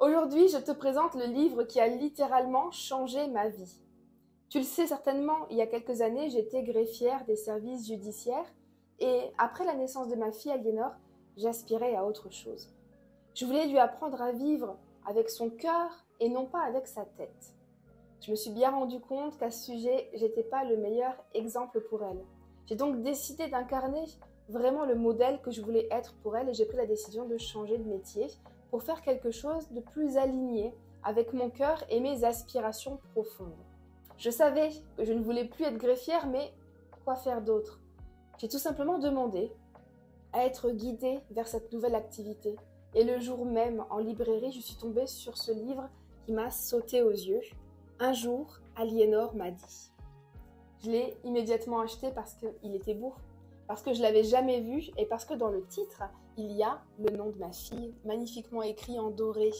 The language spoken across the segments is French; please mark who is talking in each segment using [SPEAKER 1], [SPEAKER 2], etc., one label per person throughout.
[SPEAKER 1] Aujourd'hui, je te présente le livre qui a littéralement changé ma vie. Tu le sais certainement, il y a quelques années, j'étais greffière des services judiciaires et après la naissance de ma fille Aliénor, j'aspirais à autre chose. Je voulais lui apprendre à vivre avec son cœur et non pas avec sa tête. Je me suis bien rendu compte qu'à ce sujet, j'étais pas le meilleur exemple pour elle. J'ai donc décidé d'incarner vraiment le modèle que je voulais être pour elle et j'ai pris la décision de changer de métier pour faire quelque chose de plus aligné avec mon cœur et mes aspirations profondes. Je savais que je ne voulais plus être greffière, mais quoi faire d'autre? J'ai tout simplement demandé à être guidée vers cette nouvelle activité. Et le jour même, en librairie, je suis tombée sur ce livre qui m'a sauté aux yeux. Un jour, Aliénor m'a dit. Je l'ai immédiatement acheté parce qu'il était beau, parce que je ne l'avais jamais vu et parce que dans le titre, il y a le nom de ma fille, magnifiquement écrit en doré.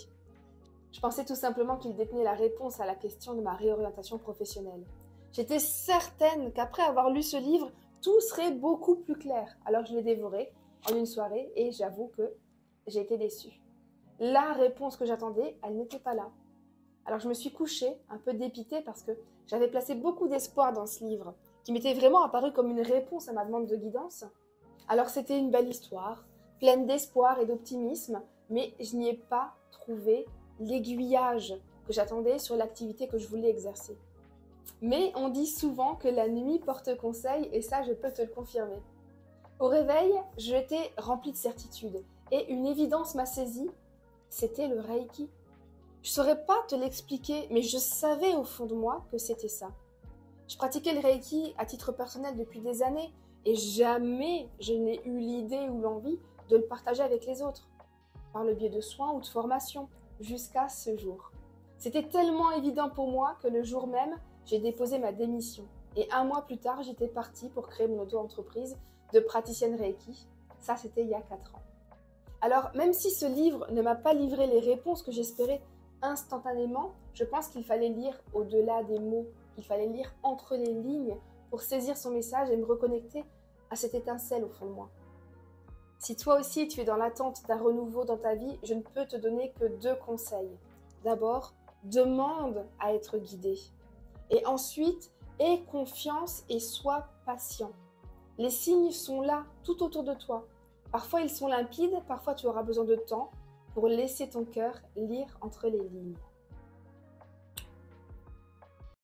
[SPEAKER 1] Je pensais tout simplement qu'il détenait la réponse à la question de ma réorientation professionnelle. J'étais certaine qu'après avoir lu ce livre, tout serait beaucoup plus clair. Alors je l'ai dévoré en une soirée et j'avoue que j'ai été déçue. La réponse que j'attendais, elle n'était pas là. Alors je me suis couchée, un peu dépitée parce que j'avais placé beaucoup d'espoir dans ce livre, qui m'était vraiment apparu comme une réponse à ma demande de guidance. Alors c'était une belle histoire, pleine d'espoir et d'optimisme, mais je n'y ai pas trouvé l'aiguillage que j'attendais sur l'activité que je voulais exercer. Mais on dit souvent que la nuit porte conseil et ça je peux te le confirmer. Au réveil, j'étais remplie de certitude et une évidence m'a saisie, c'était le Reiki. Je ne saurais pas te l'expliquer, mais je savais au fond de moi que c'était ça. Je pratiquais le Reiki à titre personnel depuis des années et jamais je n'ai eu l'idée ou l'envie de le partager avec les autres, par le biais de soins ou de formation, jusqu'à ce jour. C'était tellement évident pour moi que le jour même, j'ai déposé ma démission. Et un mois plus tard, j'étais partie pour créer mon auto-entreprise de praticienne Reiki. Ça, c'était il y a 4 ans. Alors, même si ce livre ne m'a pas livré les réponses que j'espérais instantanément, je pense qu'il fallait lire au-delà des mots, qu'il fallait lire entre les lignes pour saisir son message et me reconnecter à cette étincelle au fond de moi. Si toi aussi tu es dans l'attente d'un renouveau dans ta vie, je ne peux te donner que 2 conseils. D'abord, demande à être guidé. Et ensuite, aie confiance et sois patient. Les signes sont là, tout autour de toi. Parfois ils sont limpides, parfois tu auras besoin de temps pour laisser ton cœur lire entre les lignes.